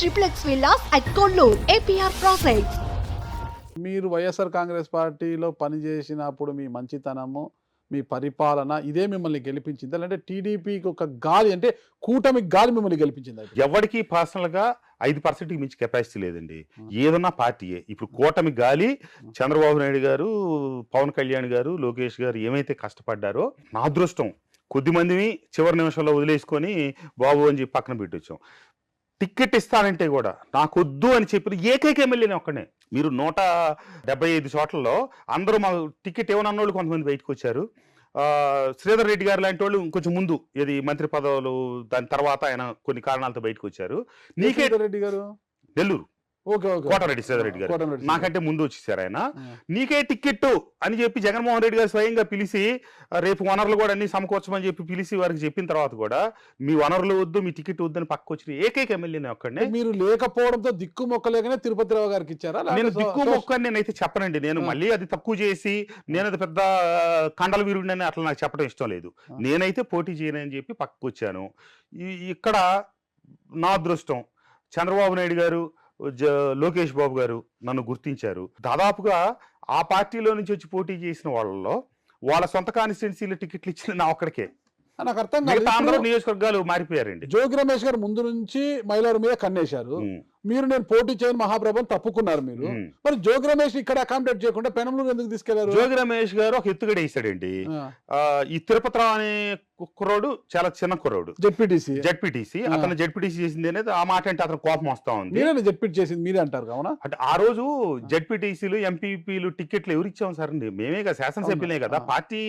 triplex villas at Kollur, APR Projects. మీరు వైఎస్ఆర్ కాంగ్రెస్ పార్టీలో పనిచేసినప్పుడు మీ మంచితనము మీ పరిపాలన ఇదే మిమ్మల్ని గెలిపించింది అంటే టీడీపీకి ఒక గాలి అంటే కూటమికి గాలి మిమ్మల్ని గెలిపించింది ఎవరికి పర్సనల్ గా 5% మించి కెపాసిటీ లేదండి. ఏదన్నా పార్టీయే. ఇప్పుడు కూటమి గాలి చంద్రబాబు నాయుడు గారు, పవన్ కళ్యాణ్ గారు, లోకేష్ గారు ఏమైతే కష్టపడ్డారో నా అదృష్టం కొద్ది మందిని చివరి నిమిషంలో వదిలేసుకొని బాబు అని చెప్పి పక్కన పెట్టొచ్చాం. టికెట్ ఇస్తానంటే కూడా నాకొద్దు అని చెప్పిన ఏకైక ఎమ్మెల్యేనే ఒక్కనే. మీరు 175 చోట్లలో అందరూ మా టికెట్ ఇవ్వనన్న వాళ్ళు కొంతమంది బయటకు వచ్చారు. శ్రీధర్ రెడ్డి గారు లాంటి వాళ్ళు కొంచెం ముందు ఇది మంత్రి పదవులు దాని తర్వాత ఆయన కొన్ని కారణాలతో బయటకు వచ్చారు. నీకే రెడ్డి గారు నెల్లూరు కోటారెడ్డి శ్రీధర్ రెడ్డి గారు నాకంటే ముందు వచ్చేసారు. ఆయన నీకే టికెట్ అని చెప్పి జగన్మోహన్ రెడ్డి గారు స్వయంగా పిలిచి రేపు వనరులు కూడా అన్ని సమకూర్చమని చెప్పి పిలిచి వారికి చెప్పిన తర్వాత కూడా మీ వనరులు వద్దు మీ టికెట్ వద్దు అని పక్కకు వచ్చిన ఏకైక ఎమ్మెల్యేనే ఒక్కడే. మీరు లేకపోవడంతో దిక్కు మొక్కలేకనే తిరుపతిరావు గారికి ఇచ్చారా? నేను దిక్కు మొక్క అని నేనైతే చెప్పనండి. నేను మళ్ళీ అది తక్కువ చేసి నేను అది పెద్ద కండల వీరుడిని అని అట్లా నాకు చెప్పడం ఇష్టం లేదు. నేనైతే పోటీ చేయనని చెప్పి పక్కకు వచ్చాను. ఇక్కడ నా అదృష్టం చంద్రబాబు నాయుడు గారు, లోకేష్ బాబు గారు నన్ను గుర్తించారు. దాదాపుగా ఆ పార్టీలో నుంచి వచ్చి పోటీ చేసిన వాళ్ళలో వాళ్ళ సొంత కాన్స్టిట్యున్సీలో టికెట్లు ఇచ్చిన నా ఒక్కడికే. నాకు అర్థం కాదు. అందరూ నియోజకవర్గాలు మారిపోయారండి. జోగి రమేష్ గారు ముందు నుంచి మైలవరం మీద కన్నేశారు. మీరు నేను పోటీ చేయని మహాప్రభుని తప్పుకున్నారు. మీరు మరి జోగి రమేష్ ఇక్కడ అకామిడేట్ చేయకుండా పెనంలూరు ఎందుకు తీసుకెళ్లారు? జోగి రమేష్ గారు ఒక ఎత్తుగడ వేసాడండి. ఈ తిరుపతిరావు అనే కుర్రోడు చాలా చిన్న కుర్రోడు, జెడ్పీటీసీ. అతను జెడ్పీటీసీ చేసింది అనేది ఆ మాట అంటే అతను కోపం వస్తా ఉంది. జెడ్పీటీ చేసింది మీరే అంటారు కావున. అంటే ఆ రోజు జెడ్పీటీసీలు ఎంపీపీలు టికెట్లు ఎవరు ఇచ్చాం సార్ అండి? మేమే కదా, శాసనసభ్యులే కదా. పార్టీ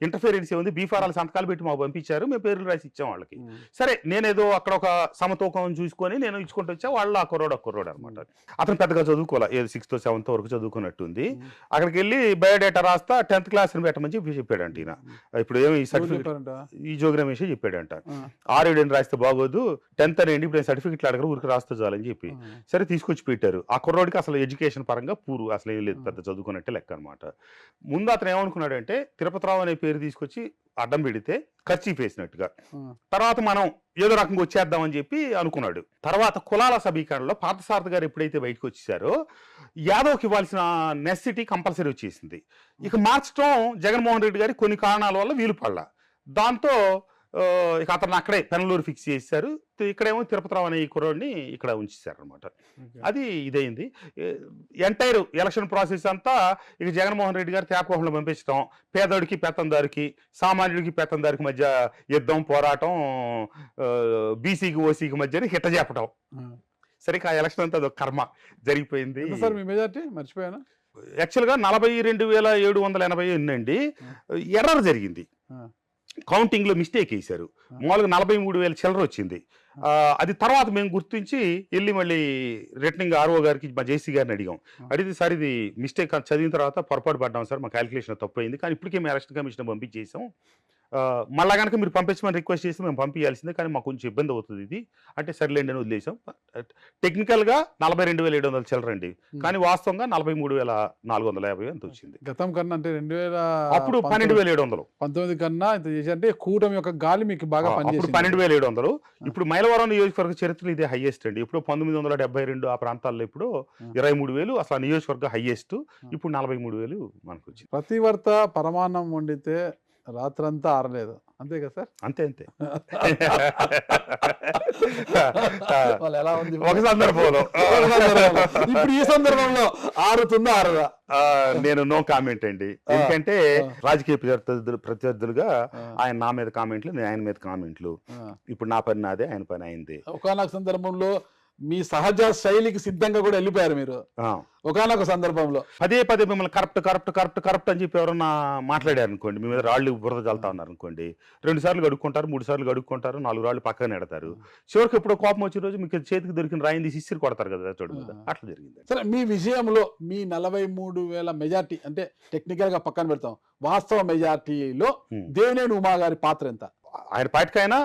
ఇంటర్ఫియరెన్స్ ఏముంది? బీఫారాలు సంతకాలు పెట్టి మాకు పంపించారు, మేము పేర్లు రాసి ఇచ్చాం వాళ్ళకి. సరే నేనేదో అక్కడ ఒక సమతూకం చూసుకొని నేను ఇచ్చుకుంటూ వచ్చా. వాళ్ళు ఆ కుర్రోడు అనమాట. అతను పెద్దగా చదువుకోవాలి, ఏదో 6th 7th వరకు చదువుకున్నట్టుంది. అక్కడికి వెళ్ళి బయోడేటా రాస్తా 10th క్లాస్ పెట్టమని చెప్పి చెప్పాడంట ఈయన. ఇప్పుడు ఏమి సర్టిఫికేట్ ఈ జోగి రమేష్ చెప్పాడంట. 6-7 రాస్తే బాగోదు, 10th అనేది ఇప్పుడు సర్టిఫికెట్లు అడగరు, ఊరికి రాస్తే చాలని చెప్పి సరే తీసుకొచ్చి పెట్టారు. ఆ కుర్రోడికి అసలు ఎడ్యుకేషన్ పరంగా అసలు ఏం లేదు, పెద్ద చదువుకున్నట్టే లెక్క అనమాట. ముందు అతను ఏమనుకున్నాడంటే తిరుపతిరావు అనే పేరు తీసుకొచ్చి అడ్డం పెడితే ఖర్చు వేసినట్టుగా, తర్వాత మనం ఏదో రకంగా వచ్చేద్దామని చెప్పి అనుకున్నాడు. తర్వాత కులాల సమీకరణలో పార్థసారథి గారు ఎప్పుడైతే బయటకు వచ్చేసారో యాదవ్కి ఇవ్వాల్సిన నెసెసిటీ కంపల్సరీ వచ్చేసింది. ఇక మార్చడం జగన్మోహన్ రెడ్డి గారి కొన్ని కారణాల వల్ల వీలు పడలా. దాంతో ఇక అతను అక్కడే పెనలూరు ఫిక్స్ చేశారు. ఇక్కడేమో తిరుపతిరావు అనే ఈ కుర్రోడిని ఇక్కడ ఉంచేశారు అనమాట. అది ఇదైంది. ఎంటైర్ ఎలక్షన్ ప్రాసెస్ అంతా ఇక జగన్మోహన్ రెడ్డి గారు తేపకోహంలో పంపించడం, పేదోడికి పెత్తందారికి, సామాన్యుడికి పెత్తందారికి మధ్య యుద్ధం, పోరాటం, బీసీకి ఓసీకి మధ్య హిట్ట చెప్పడం. సరే ఆ ఎలక్షన్ అంతా అదొక కర్మ జరిగిపోయింది. మర్చిపోయాను. యాక్చువల్గా 42,780 ఎన్నండి. ఎర్రర్ జరిగింది, కౌంటింగ్ లో మిస్టేక్ వేశారు. మామూలుగా 43,000 చిల్లర వచ్చింది. అది తర్వాత మేము గుర్తించి వెళ్ళి మళ్ళీ రిటర్నింగ్ ఆర్ఓ గారికి మా జేసీ గారిని అడిగితే సార్ ఇది మిస్టేక్ చదివిన తర్వాత పొరపాటు పడ్డాం సార్, మా క్యాలిక్యులేషన్ తప్పు అయింది, కానీ ఇప్పటికే మేము ఎలక్షన్ కమిషన్ పంపించేసాం, మళ్ళా కనుక మీరు పంపించమని రిక్వెస్ట్ చేసి మేము పంపించాల్సిందే, కానీ మాకు కొంచెం ఇబ్బంది అవుతుంది ఇది అంటే సర్లేండి అని వదిలేసాం. టెక్నికల్గా 42,700 చిల్లరండి, కానీ వాస్తవంగా 43,450 అంత వచ్చింది. గతం కన్నా అంటే అప్పుడు 12,700, 19 కన్నా ఇంత చేసి అంటే కూటమి యొక్క గాలి మీకు బాగా అప్పుడు 12,700. ఇప్పుడు మైలవరం నియోజకవర్గ చరిత్రలో ఇదే హైయెస్ట్ అండి. ఇప్పుడు 1972 ఆ ప్రాంతాల్లో ఇప్పుడు 23,000 అసలు నియోజకవర్గ హైయెస్ట్. ఇప్పుడు 43,000 మనకు వచ్చింది. ప్రతివర్త పరమాన్నం వండితే రాత్రంతా ఆరలేదు, అంతే కదా సార్? అంతే ఎలా ఉంది ఒక సందర్భంలో. ఇప్పుడు ఈ సందర్భంలో ఆరుతుందా ఆరదా? నేను నో కామెంట్ అండి. ఎందుకంటే రాజకీయ ప్రత్యర్థులుగా ఆయన నా మీద కామెంట్లు, నేను ఆయన మీద కామెంట్లు. ఇప్పుడు నా పని నాదే, ఆయన పని అయింది. ఒకనొక సందర్భంలో మీ సహజ శైలికి సిద్ధంగా కూడా వెళ్ళిపోయారు మీరు. ఒకనొక సందర్భంలో పదే మిమ్మల్ని కరప్ట్ అని చెప్పి ఎవరన్నా మాట్లాడారు అనుకోండి, మీ మీద రాళ్ళు బురద చల్లుతా ఉన్నారు అనుకోండి, 2 సార్లు గడుక్కుంటారు, 3 సార్లు గడుక్కుంటారు, 4 రాళ్ళు పక్కన నెడతారు. చివరికి ఎప్పుడో కోపం వచ్చే రోజు మీకు చేతికి దొరికిన రాయిని తీసి ఇసిరి కొడతారు కదా చోటు మీద. అట్లా జరిగింది. సరే, మీ విషయంలో మీ 43,000 మెజార్టీ అంటే టెక్నికల్ గా పక్కన పెడతాం, వాస్తవ మెజార్టీలో దేవినేని ఉమా గారి పాత్ర ఎంత? ఆయన పార్టీకైనా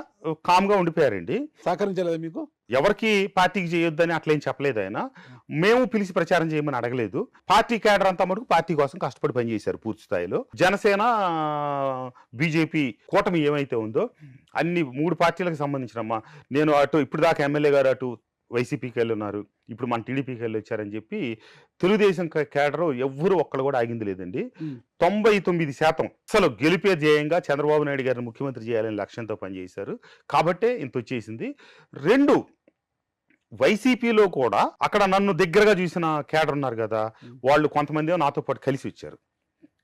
కామ్ గా ఉండిపోయారండి. సహకరించలేదు మీకు? ఎవరికి పార్టీకి చేయొద్దని అట్లేం చెప్పలేదు ఆయన. మేము పిలిచి ప్రచారం చేయమని అడగలేదు. పార్టీ క్యాడర్ అంతా మటుకు పార్టీ కోసం కష్టపడి పనిచేశారు పూర్తి స్థాయిలో. జనసేన, బీజేపీ కూటమి ఏమైతే ఉందో అన్ని 3 పార్టీలకు సంబంధించిన నేను అటు ఇప్పుడు దాకా ఎమ్మెల్యే గారు అటు వైసీపీకి వెళ్ళి ఉన్నారు, ఇప్పుడు మన టీడీపీకి వెళ్ళి వచ్చారని చెప్పి తెలుగుదేశం కేడరు ఎవ్వరు ఒక్కడు కూడా ఆగింది లేదండి. 99% అసలు గెలిపే ధ్యేయంగా చంద్రబాబు నాయుడు గారిని ముఖ్యమంత్రి చేయాలని లక్ష్యంతో పనిచేశారు కాబట్టే ఇంత వచ్చేసింది. 2 వైసీపీలో కూడా అక్కడ నన్ను దగ్గరగా చూసిన కేడర్ ఉన్నారు కదా, వాళ్ళు కొంతమంది నాతో పాటు కలిసి వచ్చారు.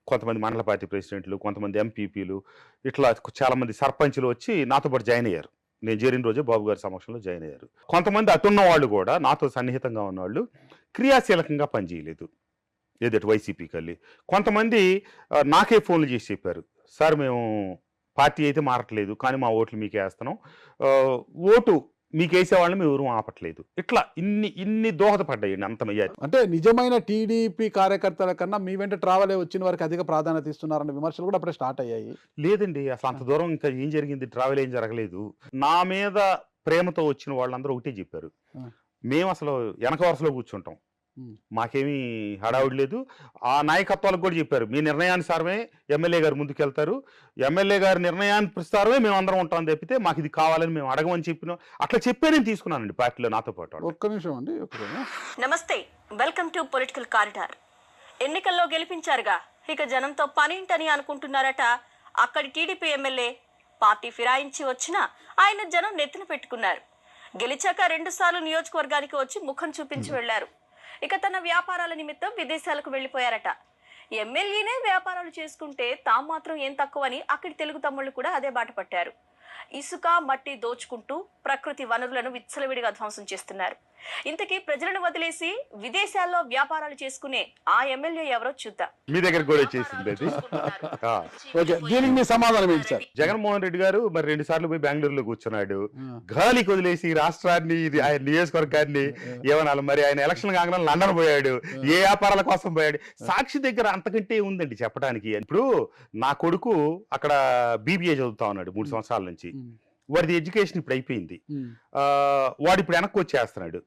కొంతమంది మండల పార్టీ ప్రెసిడెంట్లు, కొంతమంది ఎంపీపీలు, ఇట్లా చాలా మంది సర్పంచులు వచ్చి నాతో పాటు జాయిన్ అయ్యారు. నేను చేరిన రోజే బాబు గారి సమక్షంలో జాయిన్ అయ్యారు. కొంతమంది అటున్న వాళ్ళు కూడా నాతో సన్నిహితంగా ఉన్నవాళ్ళు క్రియాశీలకంగా పనిచేయలేదు ఏదైతే వైసీపీకి వెళ్ళి. కొంతమంది నాకే ఫోన్లు చేసి చెప్పారు, సార్ మేము పార్టీ అయితే మారట్లేదు కానీ మా ఓట్లు మీకే వేస్తున్నాం, ఓటు మీకు వేసేవాళ్ళని మేము ఎవరు ఆపట్లేదు. ఇట్లా ఇన్ని దోహదపడ్డాయండి అంత మెజారిటీ. అంటే నిజమైన టీడీపీ కార్యకర్తల కన్నా మీ వెంట ట్రావెల్ వచ్చిన వారికి అధిక ప్రాధాన్యత ఇస్తున్నారన్న విమర్శలు కూడా అప్పుడే స్టార్ట్ అయ్యాయి. లేదండి, అసలు అంత దూరం ఇంకా ఏం జరిగింది, ట్రావెల్ ఏం జరగలేదు. నా మీద ప్రేమతో వచ్చిన వాళ్ళందరూ ఒకటే చెప్పారు, మేము అసలు వెనక వరుసలో కూర్చుంటాం, మాకేమీ హడావుడి లేదు. ఆ నాయకత్వాలకు కూడా చెప్పారు, మీ నిర్ణయానుసారమే ఎమ్మెల్యే గారు ముందుకెళ్తారు, ఎమ్మెల్యే గారి నిర్ణయానుసారమే మేము అందరం ఉంటాం తప్పితే మాకు ఇది కావాలని మేము అడగమని చెప్పినాం. అట్లా చెప్పే నేను తీసుకున్నానండి పార్టీలో నాతో పాటు. ఒక్క నిమిషం అండి. నమస్తే, వెల్కమ్ టు పొలిటికల్ కారిడార్. ఎన్నికల్లో గెలిపించారుగా, ఇక జనంతో పనేంటని అనుకుంటున్నారట అక్కడి టీడీపీ ఎమ్మెల్యే. పార్టీ ఫిరాయించి వచ్చినా ఆయన జనం నెత్తిన పెట్టుకున్నారు. గెలిచాక 2 సార్లు నియోజకవర్గానికి వచ్చి ముఖం చూపించి వెళ్లారు. ఇక తన వ్యాపారాల నిమిత్తం విదేశాలకు వెళ్లిపోయారట. ఎమ్మెల్యేనే వ్యాపారాలు చేసుకుంటే తాము మాత్రం ఏం తక్కువని అక్కడి తెలుగు తమ్ముళ్ళు కూడా అదే బాట పట్టారు. ఇసుక మట్టి దోచుకుంటూ ప్రకృతి వనరులను విచ్చలవిడిగా ధ్వంసం చేస్తున్నారు. ఇంతకీ ప్రజలను వదిలేసి విదేశాల్లో వ్యాపారాలు చేసుకునే ఆ ఎమ్మెల్యే ఎవరో చూద్దాం. మీ దగ్గర కూడా వచ్చేసింది దీనికి మీ సమాధానం ఏంటి సార్? జగన్మోహన్ రెడ్డి గారు మరి 2 సార్లు పోయి బెంగళూరులో కూర్చున్నాడు. గాలికి వదిలేసి రాష్ట్రాన్ని, ఆయన నియోజకవర్గాన్ని ఏమనాలి, మరి ఆయన ఎలక్షన్ కాగానే లండన్ పోయాడు, ఏ వ్యాపారాల కోసం పోయాడు. సాక్షి దగ్గర అంతకంటే ఉందండి చెప్పడానికి. ఇప్పుడు నా కొడుకు అక్కడ బీబీఏ చదువుతా ఉన్నాడు 3 సంవత్సరాల నుంచి. వాడిది ఎడ్యుకేషన్ ఇప్పుడు అయిపోయింది. వాడు ఇప్పుడు వెనక్కి వచ్చేస్తున్నాడు.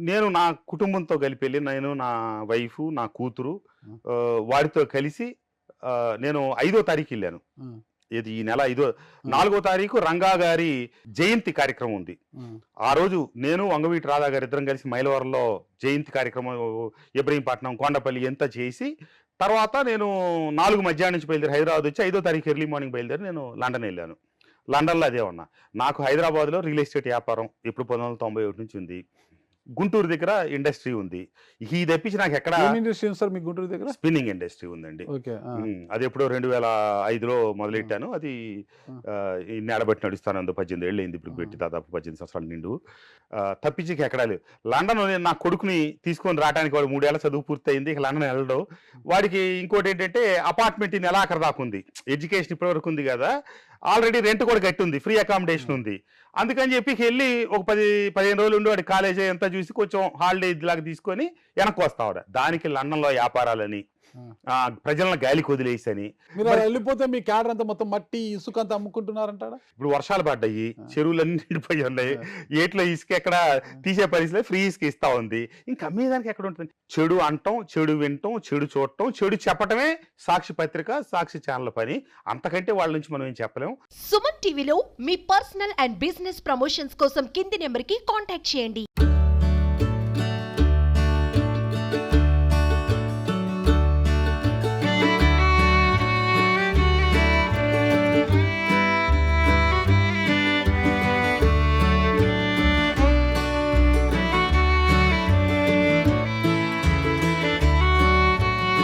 నేను నా కుటుంబంతో కలిపి వెళ్ళి, నేను నా వైఫ్ నా కూతురు వాడితో కలిసి నేను 5వ తారీఖు వెళ్ళాను. ఇది ఈ నెల 4వ తారీఖు రంగా గారి జయంతి కార్యక్రమం ఉంది. ఆ రోజు నేను వంగవీటి రాధా గారి ఇద్దరం కలిసి మైలవరంలో జయంతి కార్యక్రమం, ఇబ్రహీంపట్నం, కొండపల్లి ఎంత చేసి తర్వాత నేను 4 మధ్యాహ్నం నుంచి బయలుదేరి హైదరాబాద్ వచ్చి 5వ తారీఖు ఎర్లీ మార్నింగ్ బయలుదేరి నేను లండన్ వెళ్ళాను. లండన్లో అదే ఉన్నా. నాకు హైదరాబాద్లో రియల్ ఎస్టేట్ వ్యాపారం ఎప్పుడు 1991 నుంచి ఉంది. గుంటూరు దగ్గర ఇండస్ట్రీ ఉంది. ఈ తప్పించి నాకు ఎక్కడ గుంటూరు దగ్గర స్పిన్నింగ్ ఇండస్ట్రీ ఉందండి. అది ఎప్పుడో 2005లో మొదలెట్టాను. అది నేడబట్టి నడుస్తాను. 18 ఏళ్ళు అయింది ఇప్పుడు పెట్టి, దాదాపు 18 సంవత్సరాలు నిండు. తప్పించి ఎక్కడా లేదు. లండన్ నా కొడుకుని తీసుకొని రావడానికి వాడు 3 ఏళ్ళ చదువు పూర్తయింది. ఇక లండన్ వెళ్ళడం. వాడికి ఇంకోటి ఏంటంటే అపార్ట్మెంట్ ఈ నెలాఖరు దాకా ఉంది. ఎడ్యుకేషన్ ఇప్పటివరకు ఉంది కదా, ఆల్రెడీ రెంట్ కూడా కట్టి ఉంది, ఫ్రీ అకామిడేషన్ ఉంది. అందుకని చెప్పి వెళ్ళి ఒక 10-15 రోజులు ఉండి వాడి కాలేజీ అంతా చూసి కొంచెం హాలిడే లాగా తీసుకొని వెనక్కి వస్తావాడు. దానికి లండన్లో వ్యాపారాలని, ప్రజలను గాలికి వదిలేసని. వెళ్ళిపోతే మీ క్యాడర్ అంతా మొత్తం మట్టి ఇసుక అంతా అమ్ముకుంటున్నారంటారా? ఇప్పుడు వర్షాలు పడ్డాయి, చెరువులన్నీ నిండిపోయి ఉన్నాయి, ఏట్లో ఇసుక ఎక్కడ తీసే పరిస్థితి, ఫ్రీ ఇసుక ఇస్తా ఉంది. ఇంకా అమ్మేదానికి ఎక్కడ ఉంటుంది? చెడు అంటాం, చెడు వినటం, చెడు చూడటం, చెడు చెప్పటమే సాక్షి పత్రిక, సాక్షి ఛానల్ పని. అంతకంటే వాళ్ళ నుంచి మనం ఏం చెప్పలేం. సుమన్ టీవీలో మీ పర్సనల్ అండ్ బిజినెస్ ప్రమోషన్స్ కోసం కింది నెంబర్కి కాంటాక్ట్ చేయండి.